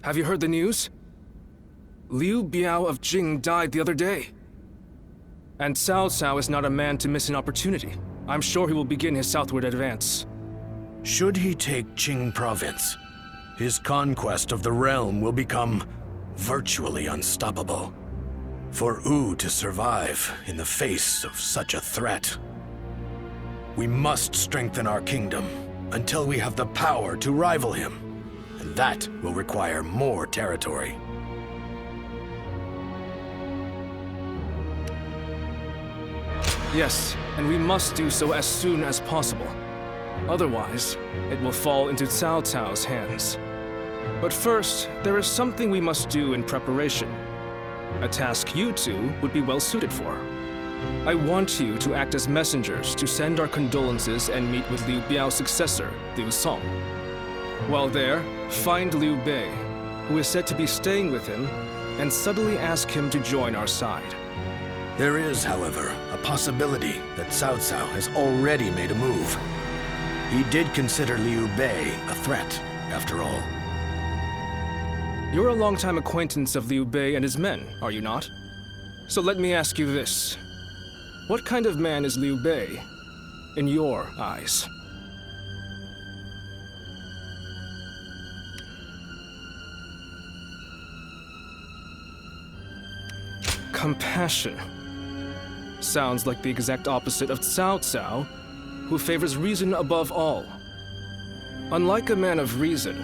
Have you heard the news? Liu Biao of Jing died the other day. And Cao Cao is not a man to miss an opportunity. I'm sure he will begin his southward advance. Should he take Qing province, his conquest of the realm will become virtually unstoppable. For Wu to survive in the face of such a threat, we must strengthen our kingdom until we have the power to rival him, and that will require more territory. Yes, and we must do so as soon as possible. Otherwise, it will fall into Cao Cao's hands. But first, there is something we must do in preparation. A task you two would be well suited for. I want you to act as messengers to send our condolences and meet with Liu Biao's successor, Liu Song. While there, find Liu Bei, who is said to be staying with him, and subtly ask him to join our side. There is, however, a possibility that Cao Cao has already made a move. He did consider Liu Bei a threat, after all. You're a longtime acquaintance of Liu Bei and his men, are you not? So let me ask you this. What kind of man is Liu Bei, in your eyes? Compassion. Sounds like the exact opposite of Cao Cao, who favors reason above all. Unlike a man of reason,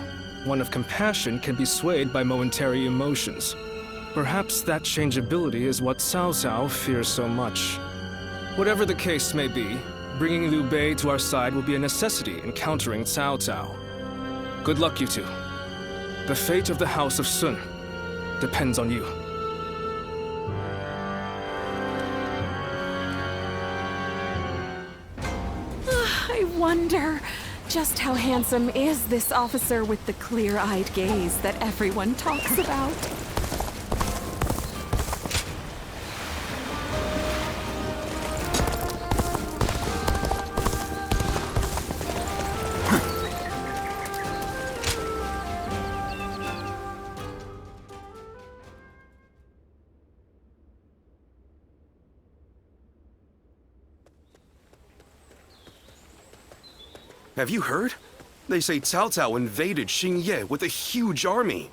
one of compassion can be swayed by momentary emotions. Perhaps that changeability is what Cao Cao fears so much. Whatever the case may be, bringing Liu Bei to our side will be a necessity in countering Cao Cao. Good luck, you two. The fate of the House of Sun depends on you. I wonder, just how handsome is this officer with the clear-eyed gaze that everyone talks about? Have you heard? They say Cao Cao invaded Xingye with a huge army.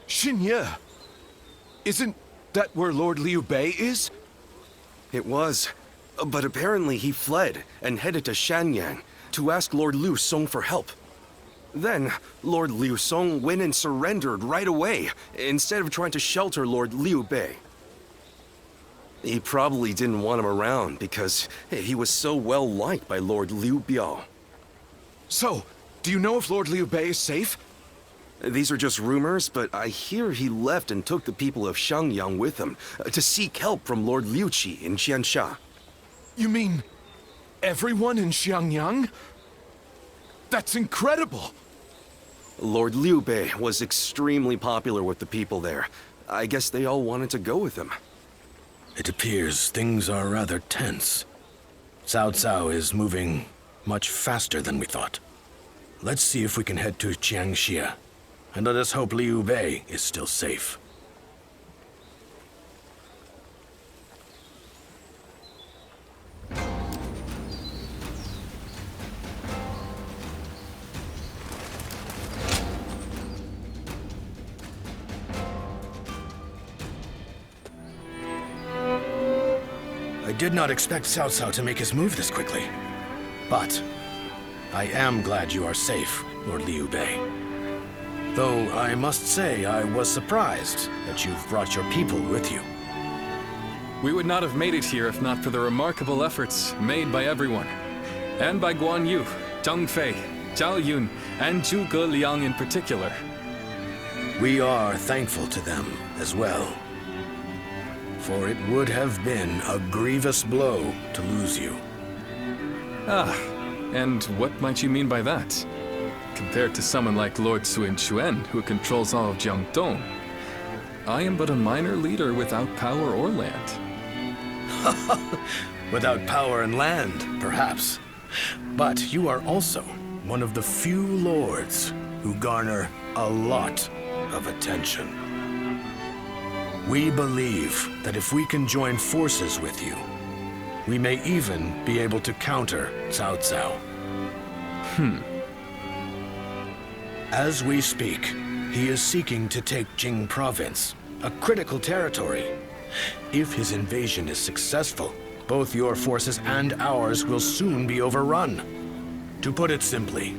Xingye? Isn't that where Lord Liu Bei is? It was, but apparently he fled and headed to Shanyang to ask Lord Liu Song for help. Then, Lord Liu Song went and surrendered right away, instead of trying to shelter Lord Liu Bei. He probably didn't want him around because he was so well liked by Lord Liu Biao. So, do you know if Lord Liu Bei is safe? These are just rumors, but I hear he left and took the people of Shangyang with him to seek help from Lord Liu Qi in Jiansha. You mean everyone in Xiangyang? That's incredible! Lord Liu Bei was extremely popular with the people there. I guess they all wanted to go with him. It appears things are rather tense. Cao Cao is moving much faster than we thought. Let's see if we can head to Jiangxia, and let us hope Liu Bei is still safe. I did not expect Cao Cao to make his move this quickly. But I am glad you are safe, Lord Liu Bei. Though I must say I was surprised that you've brought your people with you. We would not have made it here if not for the remarkable efforts made by everyone. And by Guan Yu, Deng Fei, Zhao Yun, and Zhuge Liang in particular. We are thankful to them as well. For it would have been a grievous blow to lose you. Ah, and what might you mean by that? Compared to someone like Lord Sun Quan, who controls all of Jiangdong, I am but a minor leader without power or land. Without power and land, perhaps. But you are also one of the few lords who garner a lot of attention. We believe that if we can join forces with you, we may even be able to counter Cao Cao. As we speak, he is seeking to take Jing Province, a critical territory. If his invasion is successful, both your forces and ours will soon be overrun. To put it simply,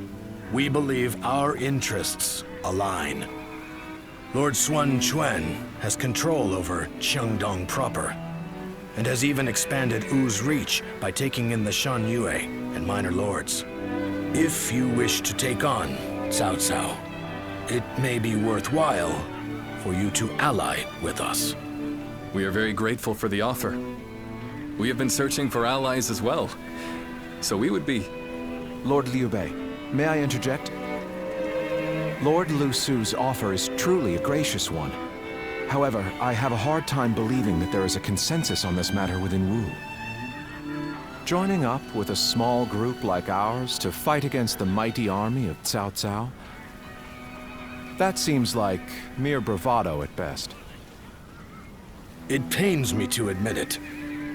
we believe our interests align. Lord Sun Quan has control over Qiangdong proper, and has even expanded Wu's reach by taking in the Shan Yue and minor lords. If you wish to take on Cao Cao, it may be worthwhile for you to ally with us. We are very grateful for the offer. We have been searching for allies as well, so we would be... Lord Liu Bei, may I interject? Lord Lu Su's offer is truly a gracious one. However, I have a hard time believing that there is a consensus on this matter within Wu. Joining up with a small group like ours to fight against the mighty army of Cao Cao? That seems like mere bravado at best. It pains me to admit it,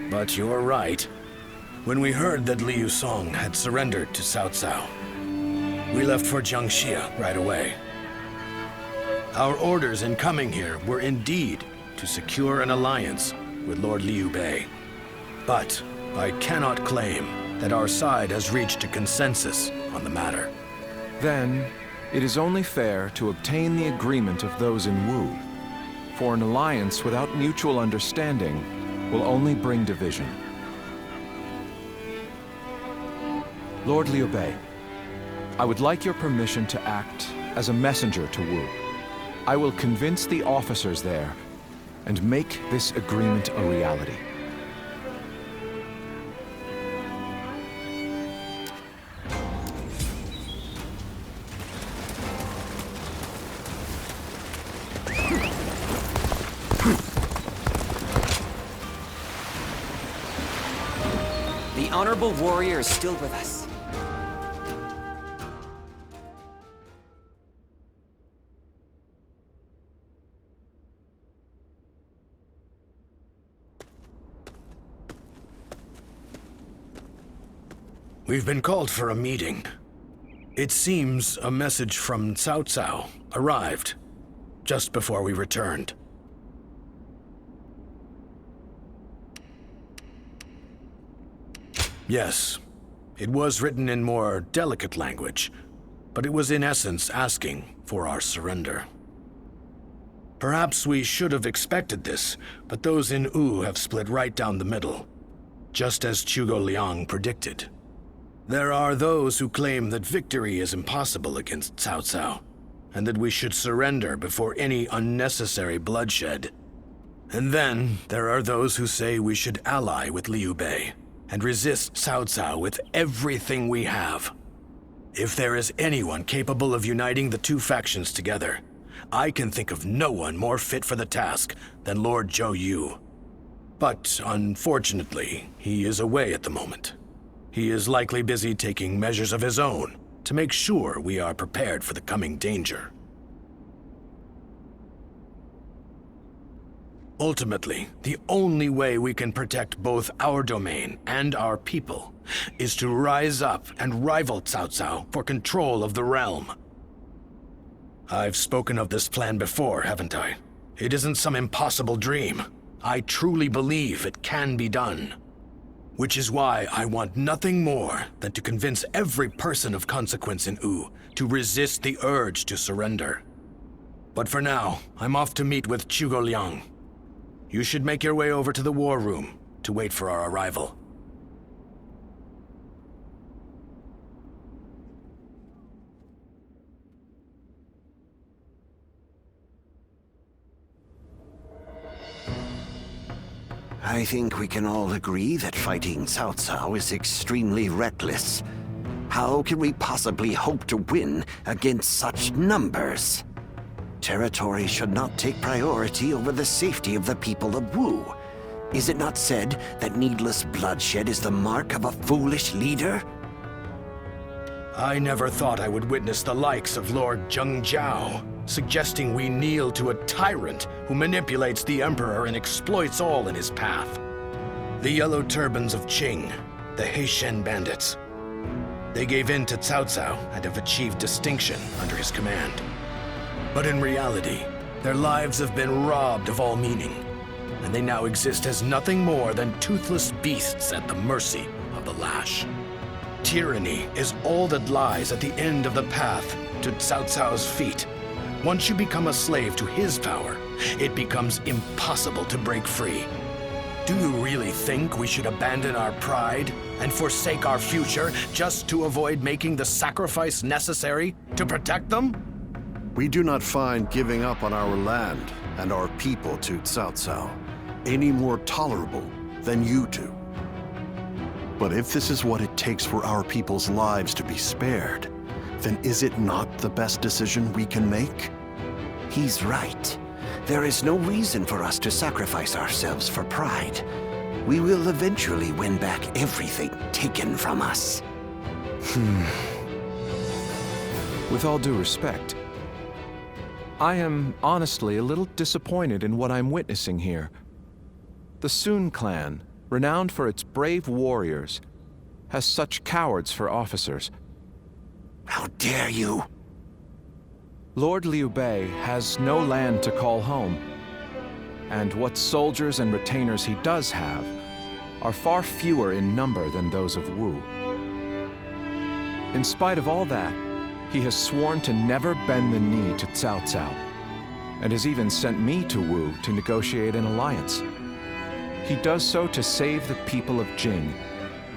but you're right. When we heard that Liu Song had surrendered to Cao Cao, we left for Jiangxia right away. Our orders in coming here were indeed to secure an alliance with Lord Liu Bei. But I cannot claim that our side has reached a consensus on the matter. Then, it is only fair to obtain the agreement of those in Wu. For an alliance without mutual understanding will only bring division. Lord Liu Bei, I would like your permission to act as a messenger to Wu. I will convince the officers there and make this agreement a reality. The Honorable Warrior is still with us. We've been called for a meeting. It seems a message from Cao Cao arrived just before we returned. Yes, it was written in more delicate language, but it was in essence asking for our surrender. Perhaps we should have expected this, but those in Wu have split right down the middle, just as Zhuge Liang predicted. There are those who claim that victory is impossible against Cao Cao, and that we should surrender before any unnecessary bloodshed. And then there are those who say we should ally with Liu Bei and resist Cao Cao with everything we have. If there is anyone capable of uniting the two factions together, I can think of no one more fit for the task than Lord Zhou Yu. But unfortunately, he is away at the moment. He is likely busy taking measures of his own to make sure we are prepared for the coming danger. Ultimately, the only way we can protect both our domain and our people is to rise up and rival Cao Cao for control of the realm. I've spoken of this plan before, haven't I? It isn't some impossible dream. I truly believe it can be done. Which is why I want nothing more than to convince every person of consequence in Wu to resist the urge to surrender. But for now, I'm off to meet with Zhuge Liang. You should make your way over to the war room to wait for our arrival. I think we can all agree that fighting Cao Cao is extremely reckless. How can we possibly hope to win against such numbers? Territory should not take priority over the safety of the people of Wu. Is it not said that needless bloodshed is the mark of a foolish leader? I never thought I would witness the likes of Lord Zheng Jiao. suggesting we kneel to a tyrant who manipulates the Emperor and exploits all in his path. The Yellow Turbans of Qing, the Heishen bandits. They gave in to Cao Cao and have achieved distinction under his command. But in reality, their lives have been robbed of all meaning, and they now exist as nothing more than toothless beasts at the mercy of the lash. Tyranny is all that lies at the end of the path to Cao Cao's feet. Once you become a slave to his power, it becomes impossible to break free. Do you really think we should abandon our pride and forsake our future just to avoid making the sacrifice necessary to protect them? We do not find giving up on our land and our people to Cao Cao any more tolerable than you do. But if this is what it takes for our people's lives to be spared, then is it not the best decision we can make? He's right. There is no reason for us to sacrifice ourselves for pride. We will eventually win back everything taken from us. With all due respect, I am honestly a little disappointed in what I'm witnessing here. The Sun clan, renowned for its brave warriors, has such cowards for officers. How dare you! Lord Liu Bei has no land to call home, and what soldiers and retainers he does have are far fewer in number than those of Wu. In spite of all that, he has sworn to never bend the knee to Cao Cao, and has even sent me to Wu to negotiate an alliance. He does so to save the people of Jing,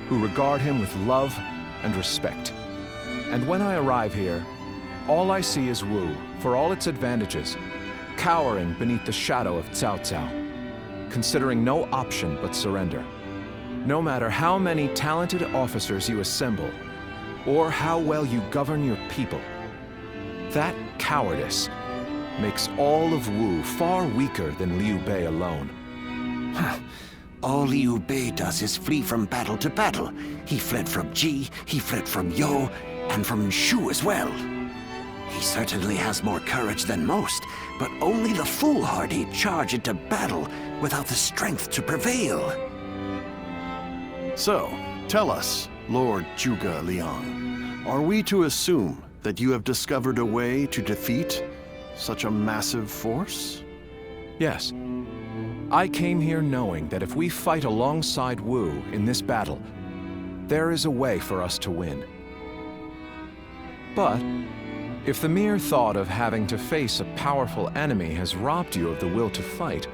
who regard him with love and respect. And when I arrive here, all I see is Wu, for all its advantages, cowering beneath the shadow of Cao Cao, considering no option but surrender. No matter how many talented officers you assemble, or how well you govern your people, that cowardice makes all of Wu far weaker than Liu Bei alone. All Liu Bei does is flee from battle to battle. He fled from Ji, he fled from You, and from Shu as well. He certainly has more courage than most, but only the foolhardy charge into battle without the strength to prevail. So, tell us, Lord Zhuge Liang, are we to assume that you have discovered a way to defeat such a massive force? Yes. I came here knowing that if we fight alongside Wu in this battle, there is a way for us to win. But if the mere thought of having to face a powerful enemy has robbed you of the will to fight,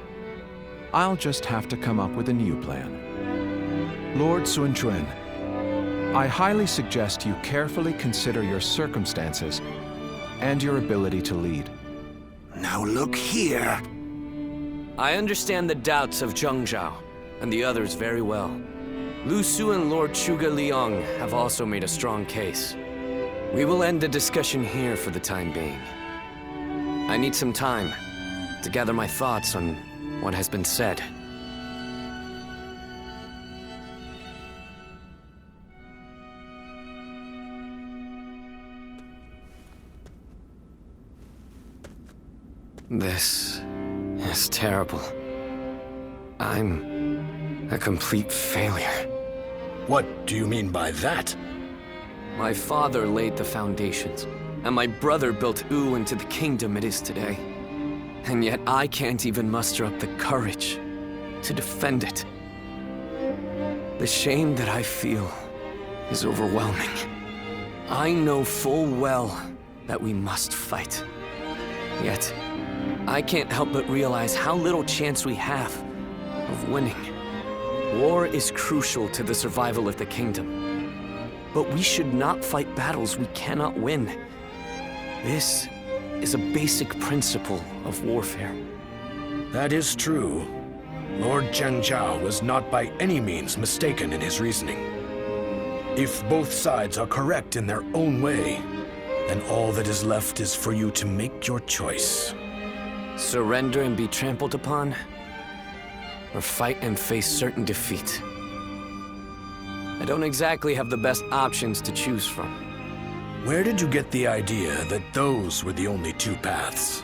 I'll just have to come up with a new plan. Lord Sun Quan, I highly suggest you carefully consider your circumstances and your ability to lead. Now look here. I understand the doubts of Zheng Zhao and the others very well. Lu Su and Lord Zhuge Liang have also made a strong case. We will end the discussion here for the time being. I need some time to gather my thoughts on what has been said. This is terrible. I'm a complete failure. What do you mean by that? My father laid the foundations, and my brother built Wu into the kingdom it is today. And yet I can't even muster up the courage to defend it. The shame that I feel is overwhelming. I know full well that we must fight. Yet, I can't help but realize how little chance we have of winning. War is crucial to the survival of the kingdom. But we should not fight battles we cannot win. This is a basic principle of warfare. That is true. Lord Zheng Zhao was not by any means mistaken in his reasoning. If both sides are correct in their own way, then all that is left is for you to make your choice. Surrender and be trampled upon, or fight and face certain defeat. I don't exactly have the best options to choose from. Where did you get the idea that those were the only two paths?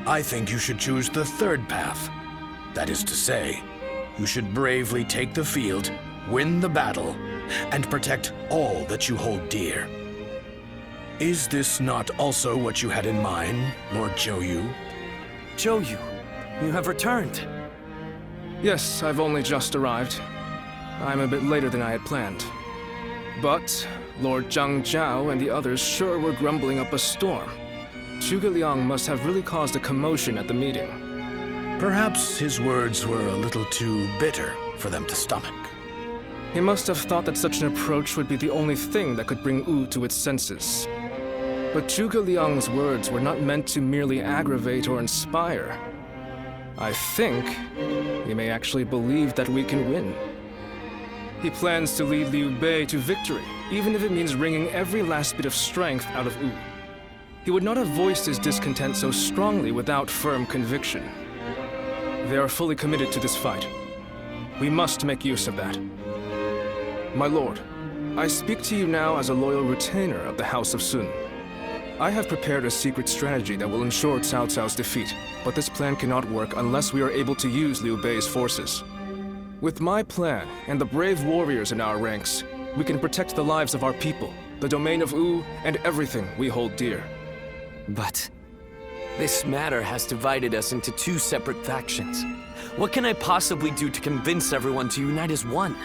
I think you should choose the third path. That is to say, you should bravely take the field, win the battle, and protect all that you hold dear. Is this not also what you had in mind, Lord Zhou? Zhou, you have returned. Yes, I've only just arrived. I'm a bit later than I had planned. But Lord Zhang Jiao and the others sure were grumbling up a storm. Zhuge Liang must have really caused a commotion at the meeting. Perhaps his words were a little too bitter for them to stomach. He must have thought that such an approach would be the only thing that could bring Wu to its senses. But Zhuge Liang's words were not meant to merely aggravate or inspire. I think he may actually believe that we can win. He plans to lead Liu Bei to victory, even if it means wringing every last bit of strength out of Wu. He would not have voiced his discontent so strongly without firm conviction. They are fully committed to this fight. We must make use of that. My lord, I speak to you now as a loyal retainer of the House of Sun. I have prepared a secret strategy that will ensure Cao Cao's defeat, but this plan cannot work unless we are able to use Liu Bei's forces. With my plan and the brave warriors in our ranks, we can protect the lives of our people, the domain of Wu, and everything we hold dear. But this matter has divided us into two separate factions. What can I possibly do to convince everyone to unite as one?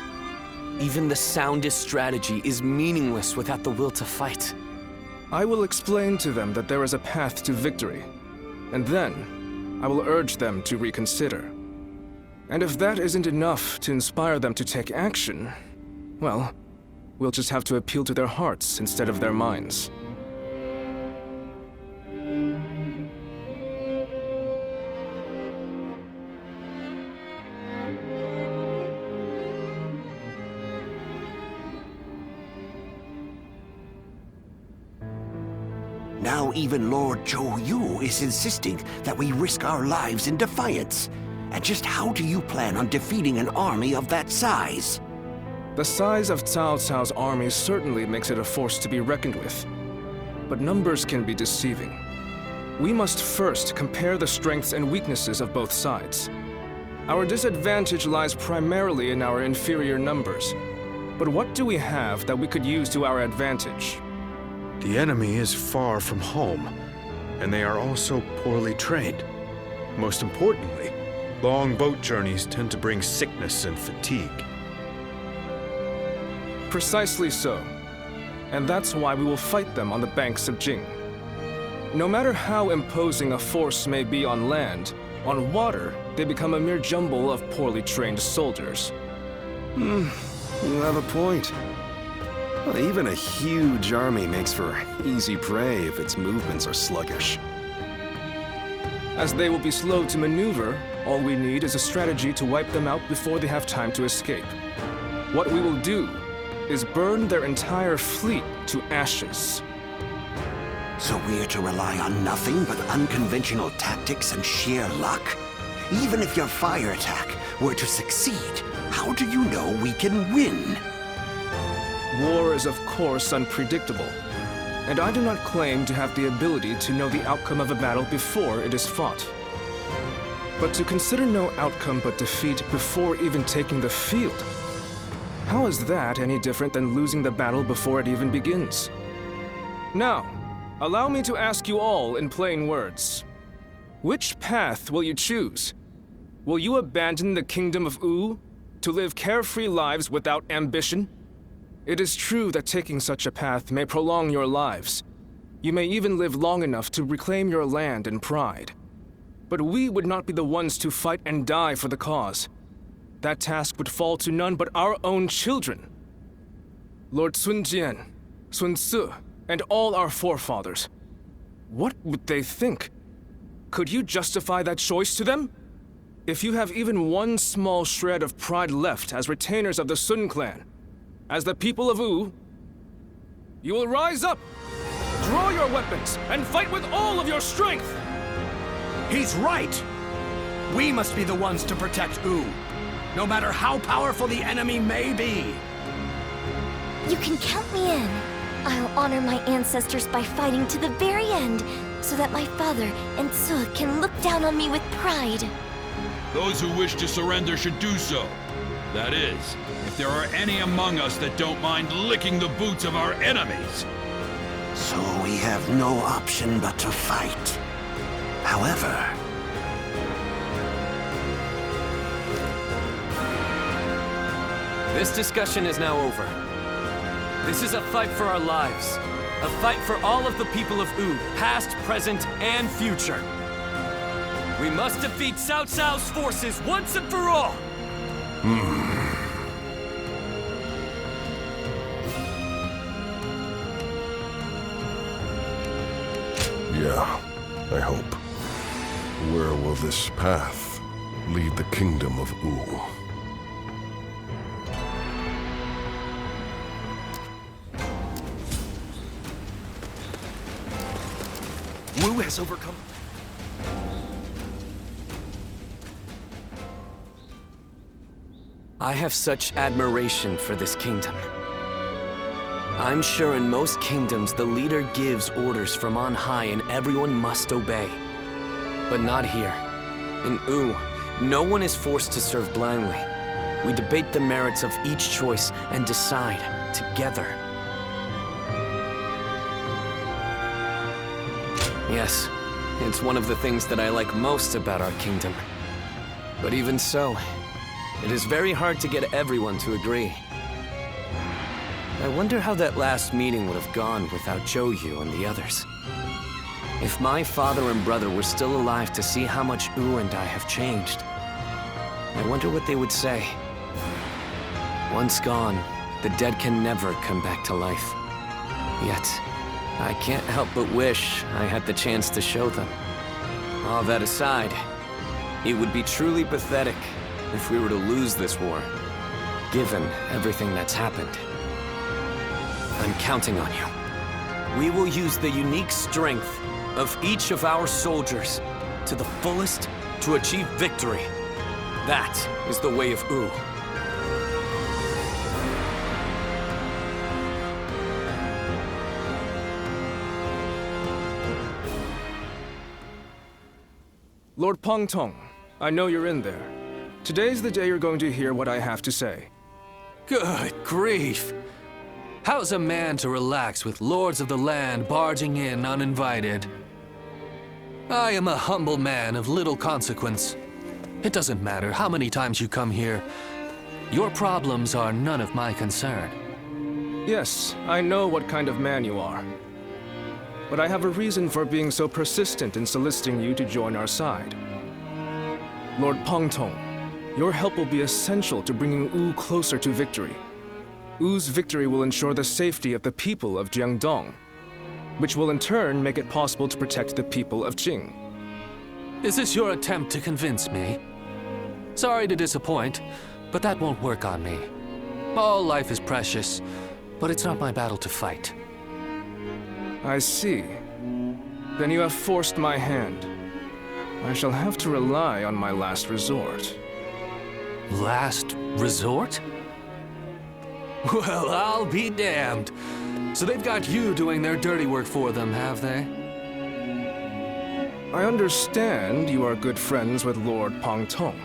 Even the soundest strategy is meaningless without the will to fight. I will explain to them that there is a path to victory, and then I will urge them to reconsider. And if that isn't enough to inspire them to take action, well, we'll just have to appeal to their hearts instead of their minds. Now even Lord Zhou Yu is insisting that we risk our lives in defiance. And just how do you plan on defeating an army of that size? The size of Cao Cao's army certainly makes it a force to be reckoned with. But numbers can be deceiving. We must first compare the strengths and weaknesses of both sides. Our disadvantage lies primarily in our inferior numbers. But what do we have that we could use to our advantage? The enemy is far from home, and they are also poorly trained. Most importantly, long boat journeys tend to bring sickness and fatigue. Precisely so. And that's why we will fight them on the banks of Jing. No matter how imposing a force may be on land, on water, they become a mere jumble of poorly trained soldiers. You have a point. Well, even a huge army makes for easy prey if its movements are sluggish. As they will be slow to maneuver, all we need is a strategy to wipe them out before they have time to escape. What we will do is burn their entire fleet to ashes. So we're to rely on nothing but unconventional tactics and sheer luck? Even if your fire attack were to succeed, how do you know we can win? War is of course unpredictable, and I do not claim to have the ability to know the outcome of a battle before it is fought. But to consider no outcome but defeat before even taking the field, how is that any different than losing the battle before it even begins? Now, allow me to ask you all in plain words. Which path will you choose? Will you abandon the kingdom of Wu to live carefree lives without ambition? It is true that taking such a path may prolong your lives. You may even live long enough to reclaim your land and pride. But we would not be the ones to fight and die for the cause. That task would fall to none but our own children. Lord Sun Jian, Sun Ce, and all our forefathers. What would they think? Could you justify that choice to them? If you have even one small shred of pride left as retainers of the Sun clan, as the people of Wu, you will rise up, draw your weapons, and fight with all of your strength! He's right! We must be the ones to protect Wu, no matter how powerful the enemy may be. You can count me in. I'll honor my ancestors by fighting to the very end, so that my father and Tsu can look down on me with pride. Those who wish to surrender should do so. That is, if there are any among us that don't mind licking the boots of our enemies. So we have no option but to fight. However, This discussion is now over. This is a fight for our lives. A fight for all of the people of Wu, past, present, and future. We must defeat Cao Cao's forces once and for all! Yeah, I hope. Where will this path lead the kingdom of Wu? Wu has overcome... I have such admiration for this kingdom. I'm sure in most kingdoms the leader gives orders from on high and everyone must obey. But not here. In Wu, no one is forced to serve blindly. We debate the merits of each choice and decide together. Yes, it's one of the things that I like most about our kingdom. But even so, it is very hard to get everyone to agree. I wonder how that last meeting would have gone without Zhou Yu and the others. If my father and brother were still alive to see how much Wu and I have changed, I wonder what they would say. Once gone, the dead can never come back to life. Yet, I can't help but wish I had the chance to show them. All that aside, it would be truly pathetic if we were to lose this war, given everything that's happened. I'm counting on you. We will use the unique strength of each of our soldiers to the fullest to achieve victory. That is the way of Wu. Lord Pengtong, I know you're in there. Today's the day you're going to hear what I have to say. Good grief! How's a man to relax with lords of the land barging in uninvited? I am a humble man of little consequence. It doesn't matter how many times you come here. Your problems are none of my concern. Yes, I know what kind of man you are. But I have a reason for being so persistent in soliciting you to join our side. Lord Pengtong, your help will be essential to bringing Wu closer to victory. Wu's victory will ensure the safety of the people of Jiangdong, which will in turn make it possible to protect the people of Jing. Is this your attempt to convince me? Sorry to disappoint, but that won't work on me. All life is precious, but it's not my battle to fight. I see. Then you have forced my hand. I shall have to rely on my last resort. Last resort? Well, I'll be damned. So they've got you doing their dirty work for them, have they? I understand you are good friends with Lord Pengtong.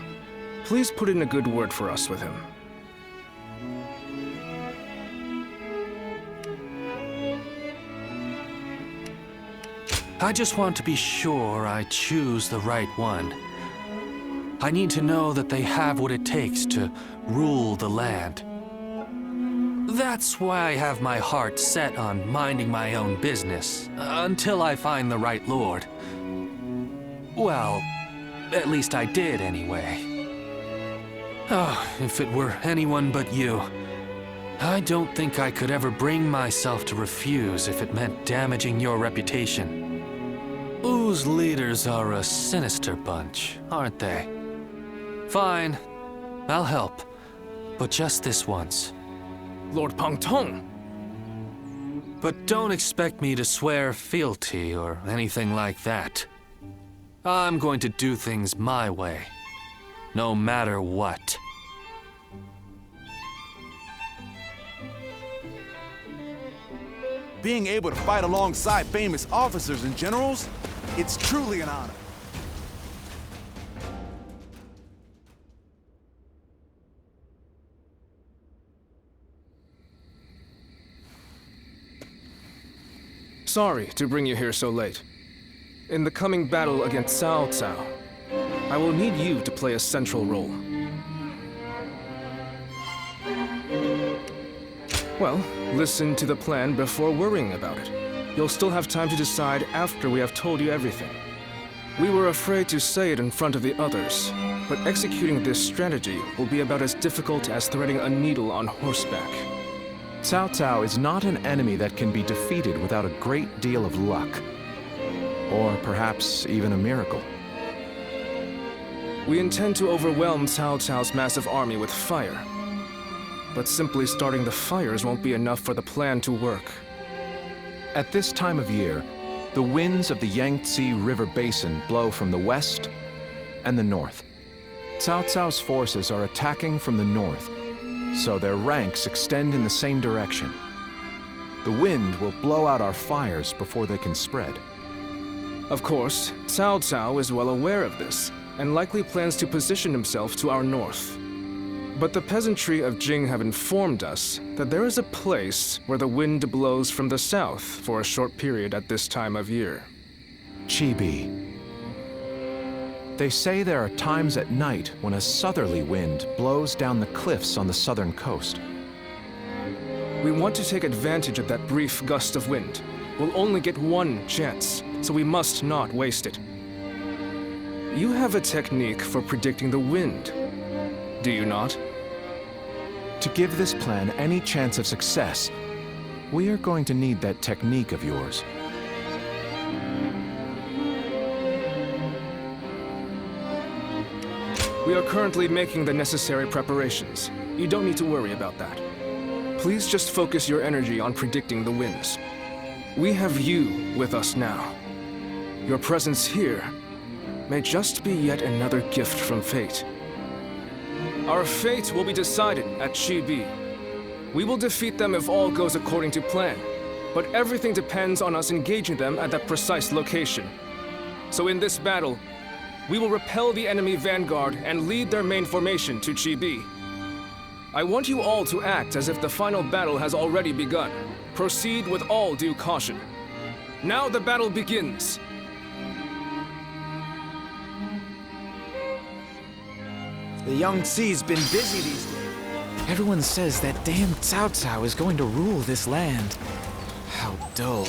Please put in a good word for us with him. I just want to be sure I choose the right one. I need to know that they have what it takes to rule the land. That's why I have my heart set on minding my own business, until I find the right lord. Well, at least I did anyway. Oh, if it were anyone but you. I don't think I could ever bring myself to refuse if it meant damaging your reputation. Wu's leaders are a sinister bunch, aren't they? Fine, I'll help, but just this once. Lord Pengtong! But don't expect me to swear fealty or anything like that. I'm going to do things my way, no matter what. being able to fight alongside famous officers and generals, it's truly an honor. Sorry to bring you here so late. In the coming battle against Cao Cao, I will need you to play a central role. Well, listen to the plan before worrying about it. You'll still have time to decide after we have told you everything. We were afraid to say it in front of the others, but executing this strategy will be about as difficult as threading a needle on horseback. Cao Cao is not an enemy that can be defeated without a great deal of luck. Or perhaps even a miracle. We intend to overwhelm Cao Cao's massive army with fire. But simply starting the fires won't be enough for the plan to work. At this time of year, the winds of the Yangtze River Basin blow from the west and the north. Cao Cao's forces are attacking from the north, so their ranks extend in the same direction. The wind will blow out our fires before they can spread. Of course, Cao Cao is well aware of this, and likely plans to position himself to our north. But the peasantry of Jing have informed us that there is a place where the wind blows from the south for a short period at this time of year. Chibi. They say there are times at night when a southerly wind blows down the cliffs on the southern coast. We want to take advantage of that brief gust of wind. We'll only get one chance, so we must not waste it. You have a technique for predicting the wind, do you not? To give this plan any chance of success, we are going to need that technique of yours. We are currently making the necessary preparations. You don't need to worry about that. Please just focus your energy on predicting the winds. We have you with us now. Your presence here may just be yet another gift from fate. Our fate will be decided at Chibi. We will defeat them if all goes according to plan, but everything depends on us engaging them at that precise location. So in this battle, we will repel the enemy vanguard and lead their main formation to Chibi. I want you all to act as if the final battle has already begun. Proceed with all due caution. Now the battle begins. The Yangtze's been busy these days. Everyone says that damn Cao Cao is going to rule this land. How dull.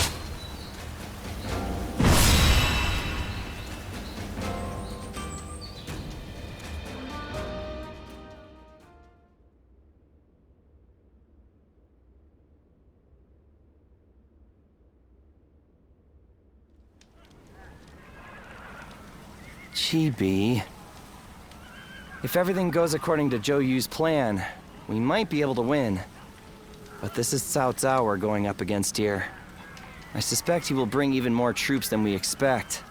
Chibi. If everything goes according to Zhou Yu's plan, we might be able to win. But this is Cao Cao we're going up against here. I suspect he will bring even more troops than we expect.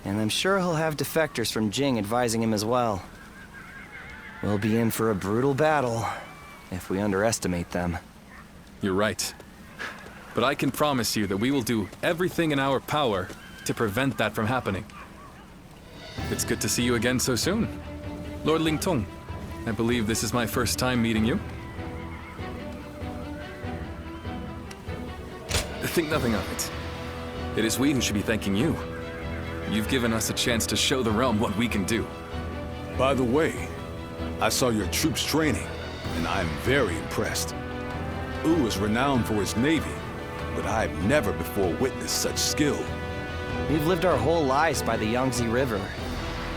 And I'm sure he'll have defectors from Jing advising him as well. We'll be in for a brutal battle if we underestimate them. You're right. But I can promise you that we will do everything in our power to prevent that from happening. It's good to see you again so soon. Lord Lingtong, I believe this is my first time meeting you. Think nothing of it. It is we who should be thanking you. You've given us a chance to show the realm what we can do. By the way, I saw your troops training, and I'm very impressed. Wu is renowned for its navy, but I've never before witnessed such skill. We've lived our whole lives by the Yangtze River.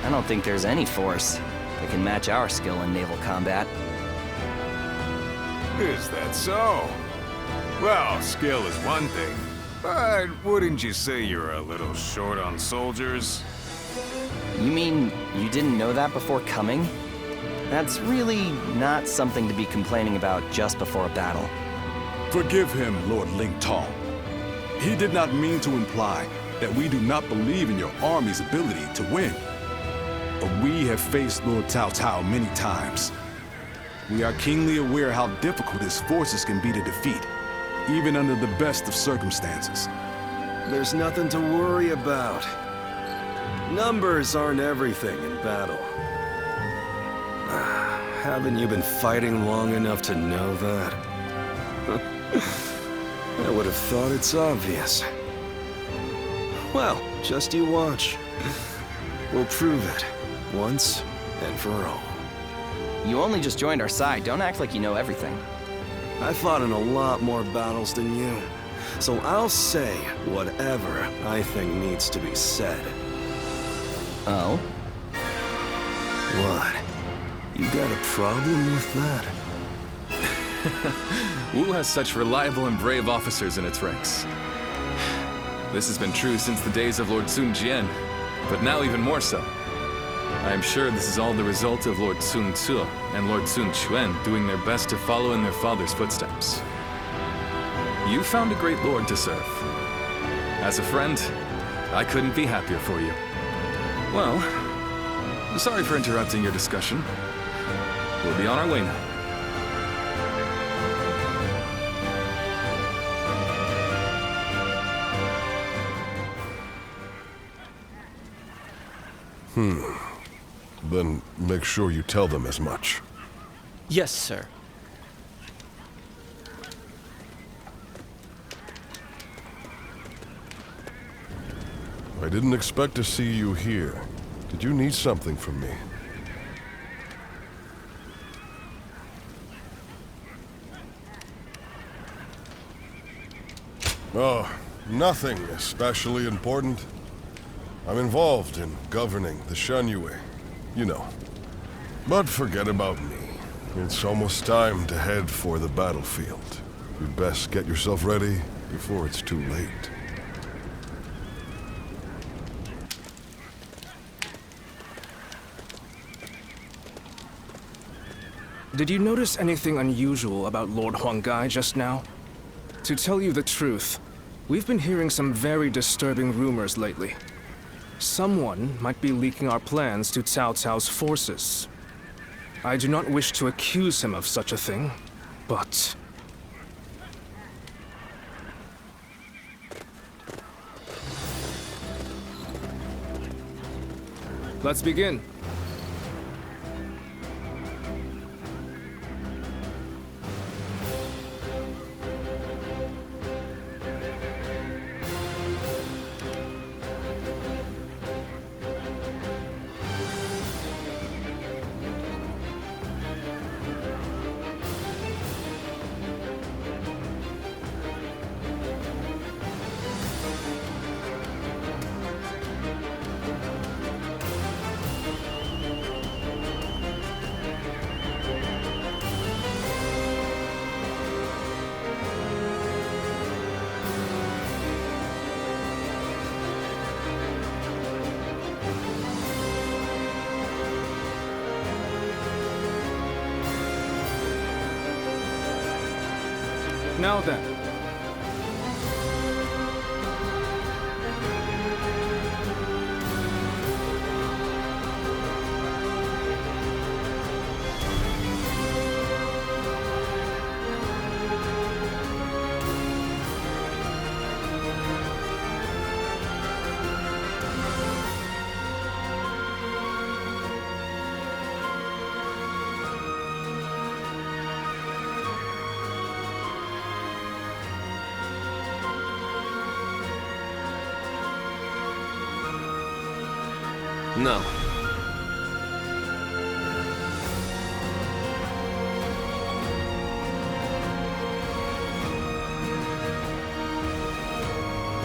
I don't think there's any force that can match our skill in naval combat. Is that so? Well, skill is one thing, but wouldn't you say you're a little short on soldiers? You mean you didn't know that before coming? That's really not something to be complaining about just before a battle. Forgive him, Lord Lingtong. He did not mean to imply that we do not believe in your army's ability to win. But we have faced Lord Cao Cao many times. We are keenly aware how difficult his forces can be to defeat. even under the best of circumstances. There's nothing to worry about. Numbers aren't everything in battle. Haven't you been fighting long enough to know that? I would have thought it's obvious. Well, just you watch. We'll prove it, once and for all. You only just joined our side. Don't act like you know everything. I fought in a lot more battles than you, so I'll say whatever I think needs to be said. Oh? What? You got a problem with that? Wu has such reliable and brave officers in its ranks. This has been true since the days of Lord Sun Jian, but now even more so. I am sure this is all the result of Lord Sun Ce and Lord Sun Quan doing their best to follow in their father's footsteps. You found a great lord to serve. As a friend, I couldn't be happier for you. Well, sorry for interrupting your discussion. We'll be on our way now. Then make sure you tell them as much. Yes, sir. I didn't expect to see you here. Did you need something from me? Oh, nothing especially important. I'm involved in governing the Shunyue, you know. But forget about me. It's almost time to head for the battlefield. You'd best get yourself ready before it's too late. Did you notice anything unusual about Lord Huanggai just now? To tell you the truth, we've been hearing some very disturbing rumors lately. Someone might be leaking our plans to Cao Cao's forces. I do not wish to accuse him of such a thing, but... Let's begin. Now then. No.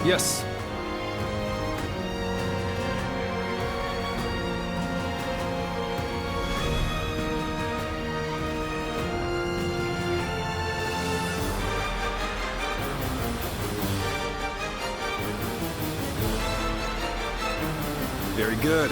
Yes. Very good.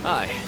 Aye.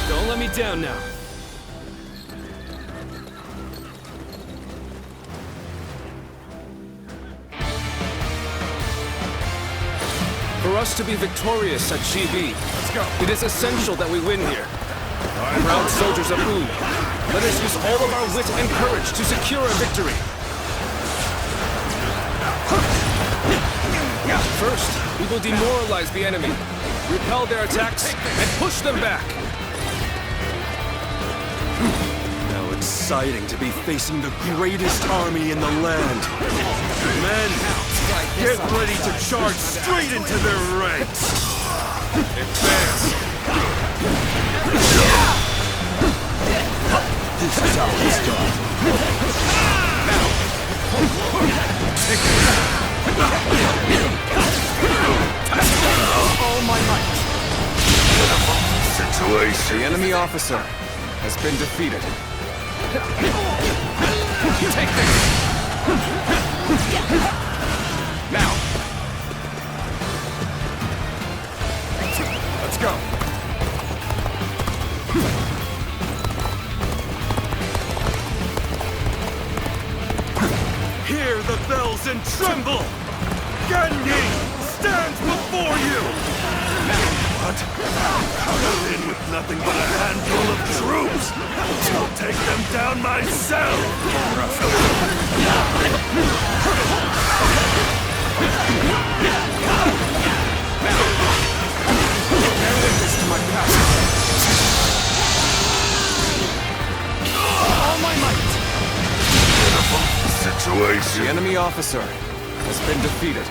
Don't let me down now. For us to be victorious at GB, it is essential that we win here. Proud soldiers of U, let us use all of our wit and courage to secure a victory. First, we will demoralize the enemy, repel their attacks, and push them back. How exciting to be facing the greatest army in the land. Men, get ready to charge straight into their ranks. Advance. This is how it's done. Now, take all my might. Situation. The enemy officer has been defeated. Take this! Now! Let's go! Hear the bells and tremble! Genji stands before you! What? I'm in with nothing but a handful of troops! I'll take them down myself! Bear witness to my power. All my might! Situation. The enemy officer has been defeated.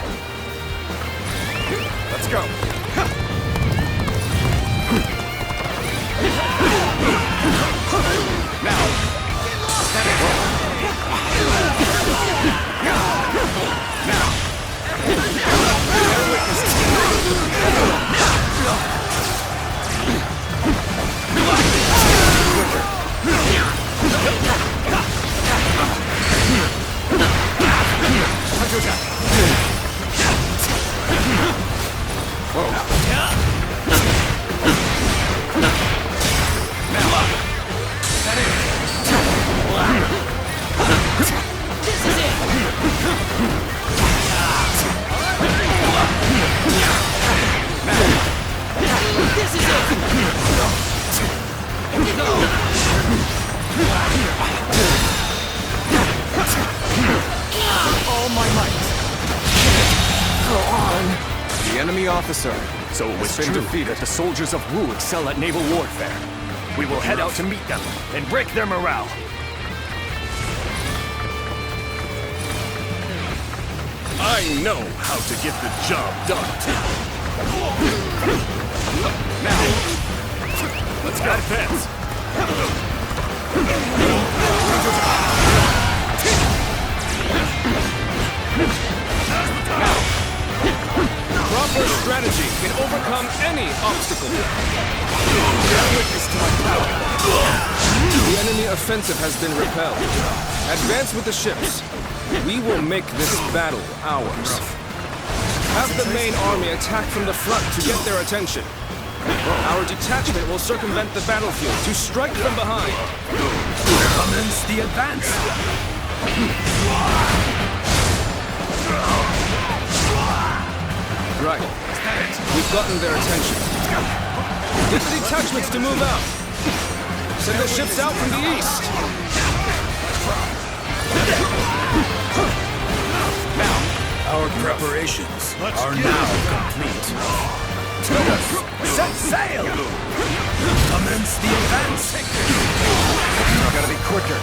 Let's go! Now! Whoa. enemy officer. So it was true that the soldiers of Wu excel at naval warfare. We will head out to meet them and break their morale. I know how to get the job done. Now, let's go. Advance. Proper strategy can overcome any obstacle. The enemy offensive has been repelled. Advance with the ships. We will make this battle ours. Have the main army attack from the front to get their attention. Our detachment will circumvent the battlefield to strike from behind. Commence the advance. Right. We've gotten their attention. Get the detachments to move out. Send the ships out from the east. Our preparations are now complete. Set sail! Commence the advance! Gotta be quicker.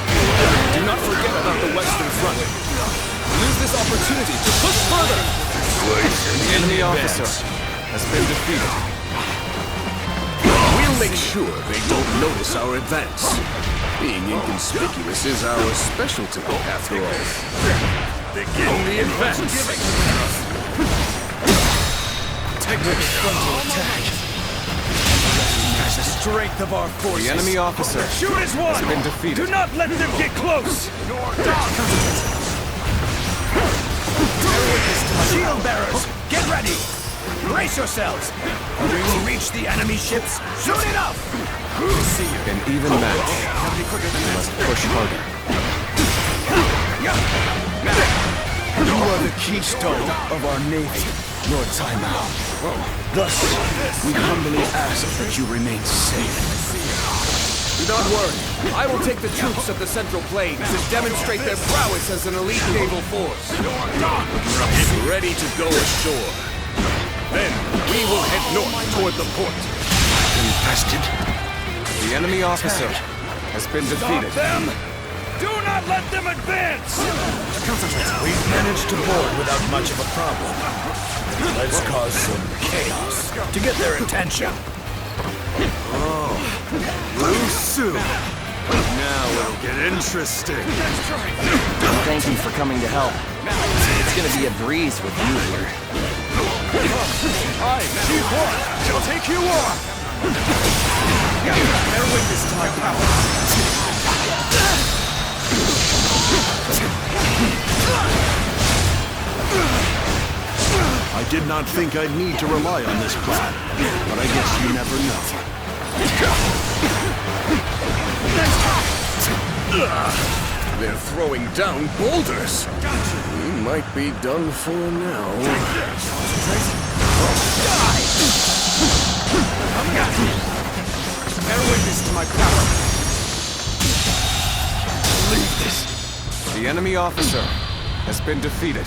Do not forget about the Western Front. Use this opportunity to push further. The enemy officer has been defeated. We'll make sure they don't notice our advance. Being inconspicuous is our specialty, after all. Begin the advance. Take the frontal attack. Recognize the strength of our forces. The enemy officer Shoot as one. has been defeated. Do not let them get close. Shield bearers, get ready. Brace yourselves. We will reach the enemy ships soon enough. An even match. We must push harder. You are the keystone of our navy, Lord Taimao. Thus, we humbly ask that you remain safe. Do not worry. I will take the troops of the Central Plains to demonstrate their prowess as an elite naval force. Get ready to go ashore. Then we will head north toward the port. Infested. The enemy officer has been defeated. Stop them! Do not let them advance! We've managed to board without much of a problem. Let's cause some chaos to get their attention. Lu Su! Now it'll get interesting. Thank you for coming to help. It's gonna be a breeze with you here. I, Chief One, shall take you on! Bear witness to my power. I did not think I'd need to rely on this plan, but I guess you never know. They're throwing down boulders. We might be done for now. Bear witness to my power. Leave this. The enemy officer has been defeated.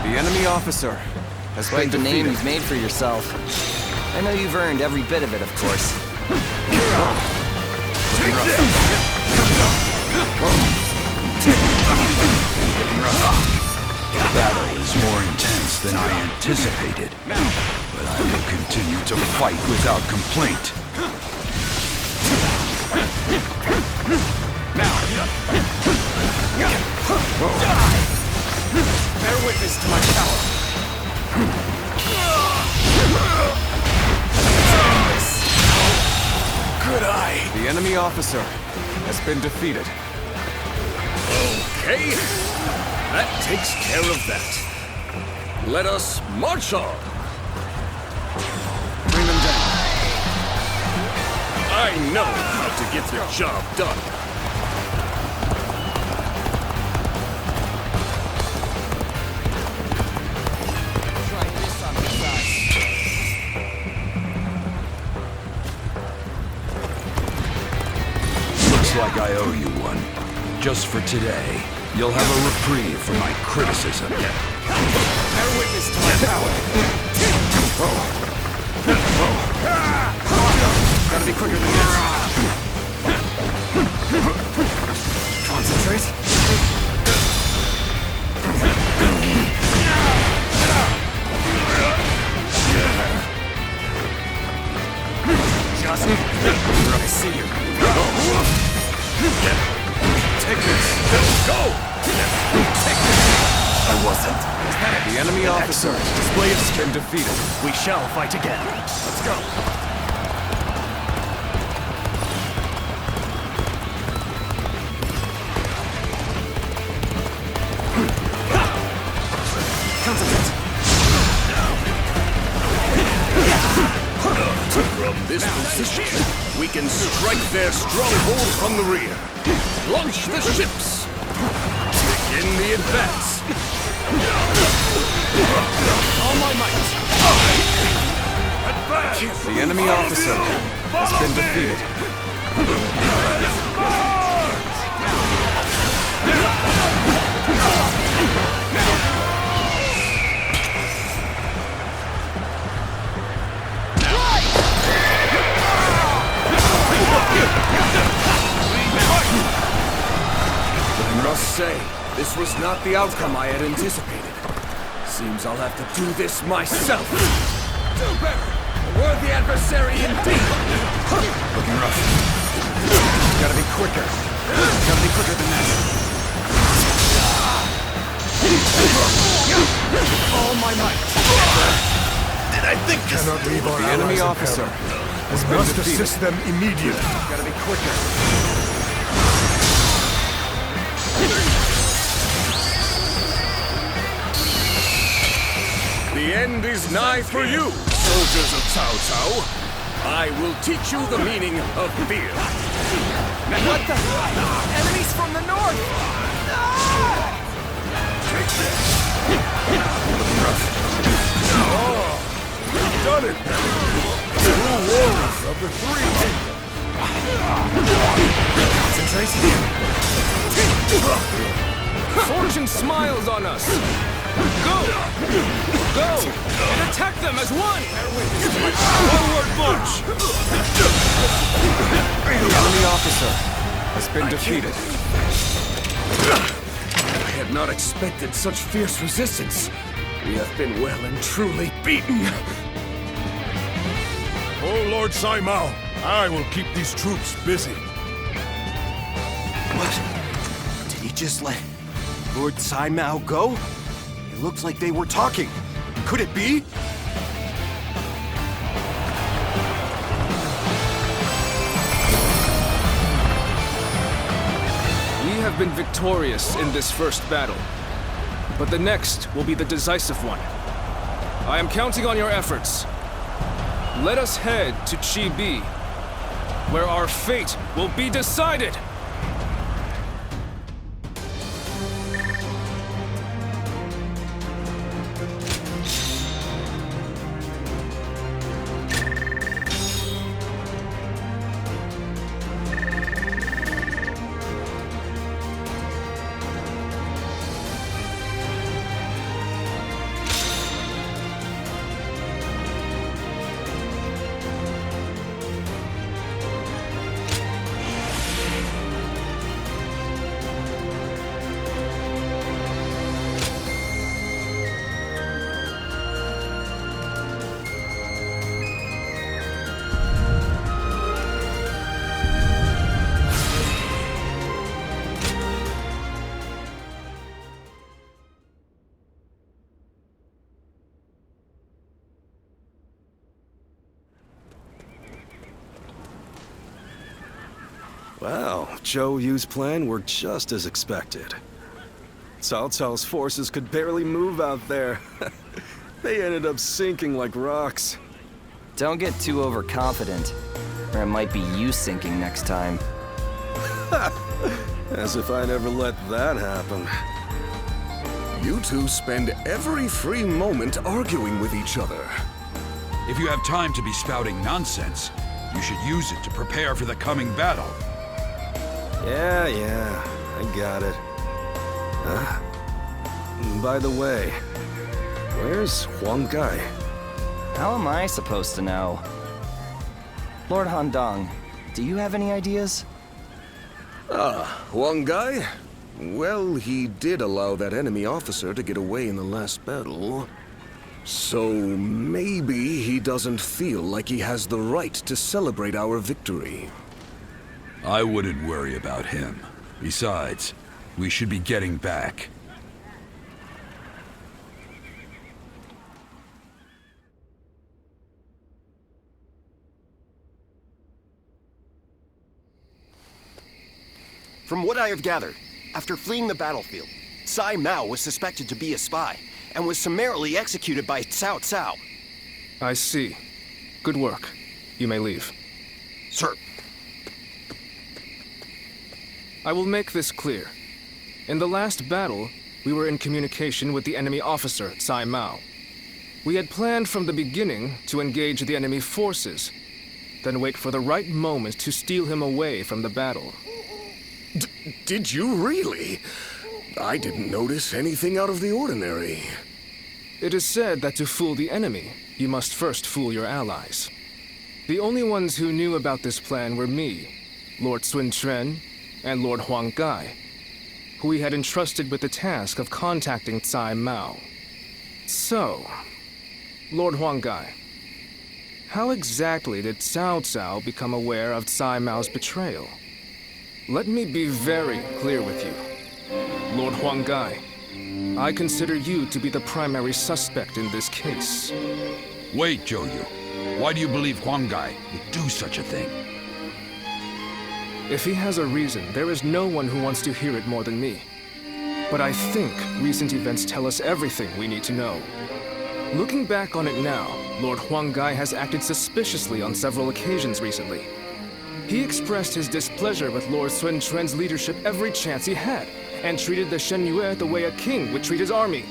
The enemy officer has Quite been the defeated. name you've made for yourself. I know you've earned every bit of it, of course. The battle is more intense than I anticipated, but I will continue to fight without complaint. Bear witness to my power. Good eye. The enemy officer has been defeated. Okay, that takes care of that. Let us march on. Bring them down. I know how to get the job done. Looks like I owe you one. just for today. You'll have a reprieve from my criticism. Bear witness to my power. Gotta be quicker than this. Concentrate. Just I see you. Take this. Go! Take this! I wasn't. The enemy officer display of skin defeated. We shall fight again. Let's go. Concentrate. From this position, we can strike their stronghold from the rear. Launch the ships. Begin the advance. All my might. The enemy officer has been defeated. I must say, this was not the outcome I had anticipated. Seems I'll have to do this myself. Do better! A worthy adversary indeed! Looking rough. Gotta be quicker. Gotta be quicker than that. All my might. Did I think cannot leave our The enemy officer has been must defeated. assist them immediately. Gotta be quicker. The end is nigh for you, soldiers of Cao Cao. I will teach you the meaning of fear. What the? Enemies from the north! Take this. Oh, you've done it. True warriors of the three. Concentrate. Fortune smiles on us. Go! Go! And attack them as one! Forward march! The enemy officer has been defeated. I had not expected such fierce resistance. We have been well and truly beaten. Oh, Lord Saimao, I will keep these troops busy. What? Did he just let Lord Saimao go? It looks like they were talking. Could it be? We have been victorious in this first battle, but the next will be the decisive one. I am counting on your efforts. Let us head to Chibi, where our fate will be decided! Well, Zhou Yu's plan worked just as expected. Cao Cao's forces could barely move out there. They ended up sinking like rocks. Don't get too overconfident, or it might be you sinking next time. As if I never let that happen. You two spend every free moment arguing with each other. If you have time to be spouting nonsense, you should use it to prepare for the coming battle. Yeah. I got it. Huh? By the way, where's Huang Gai? How am I supposed to know? Lord Handong, do you have any ideas? Huang Gai? Well, he did allow that enemy officer to get away in the last battle. So maybe he doesn't feel like he has the right to celebrate our victory. I wouldn't worry about him. Besides, we should be getting back. From what I have gathered, after fleeing the battlefield, Sai Mao was suspected to be a spy and was summarily executed by Cao Cao. I see. Good work. You may leave. Sir. I will make this clear. In the last battle, we were in communication with the enemy officer, Sai Mao. We had planned from the beginning to engage the enemy forces, then wait for the right moment to steal him away from the battle. Did you really? I didn't notice anything out of the ordinary. It is said that to fool the enemy, you must first fool your allies. The only ones who knew about this plan were me, Lord Sun Quan, and Lord Huang Gai, who we had entrusted with the task of contacting Tsai Mao. So, Lord Huang Gai, how exactly did Cao Cao become aware of Tsai Mao's betrayal? Let me be very clear with you. Lord Huang Gai, I consider you to be the primary suspect in this case. Wait, Zhou Yu. Why do you believe Huang Gai would do such a thing? If he has a reason, there is no one who wants to hear it more than me. But I think recent events tell us everything we need to know. Looking back on it now, Lord Huang Gai has acted suspiciously on several occasions recently. He expressed his displeasure with Lord Sun Quan's leadership every chance he had, and treated the Shen Yue the way a king would treat his army.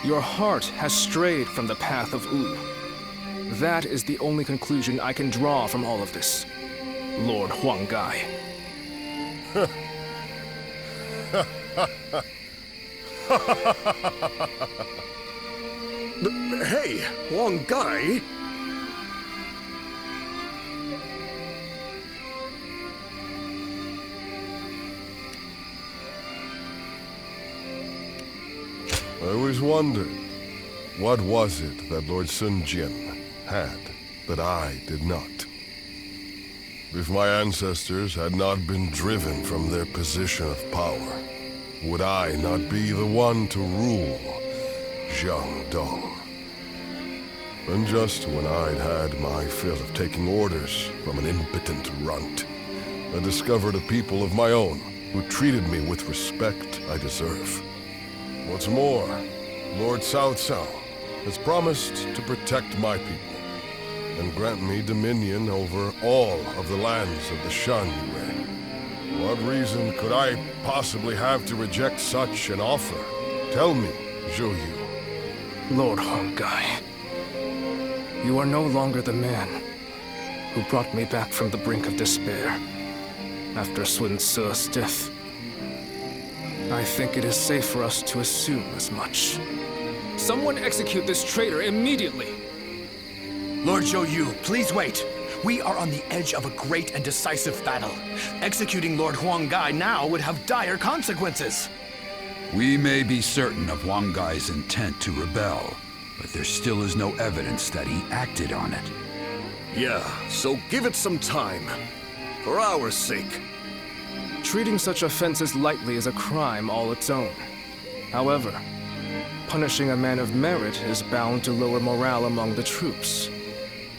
Your heart has strayed from the path of Wu. That is the only conclusion I can draw from all of this, Lord Huang Gai. Hey, Huang Gai? I always wondered, what was it that Lord Sun Jian had that I did not? If my ancestors had not been driven from their position of power, would I not be the one to rule Jiangdong? And just when I'd had my fill of taking orders from an impotent runt, I discovered a people of my own who treated me with respect I deserve. What's more, Lord Cao Cao has promised to protect my people and grant me dominion over all of the lands of the Shan Yue. What reason could I possibly have to reject such an offer? Tell me, Zhou Yu. Lord Huang Gai, you are no longer the man who brought me back from the brink of despair after Sun Ce's death. I think it is safe for us to assume as much. Someone execute this traitor immediately! Lord Zhou Yu, please wait. We are on the edge of a great and decisive battle. Executing Lord Huang Gai now would have dire consequences. We may be certain of Huang Gai's intent to rebel, but there still is no evidence that he acted on it. Yeah, so give it some time. For our sake. Treating such offenses lightly is a crime all its own. However, punishing a man of merit is bound to lower morale among the troops.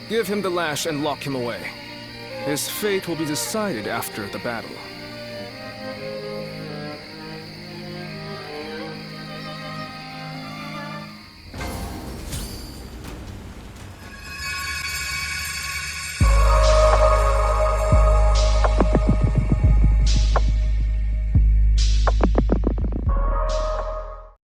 Give him the lash and lock him away. His fate will be decided after the battle.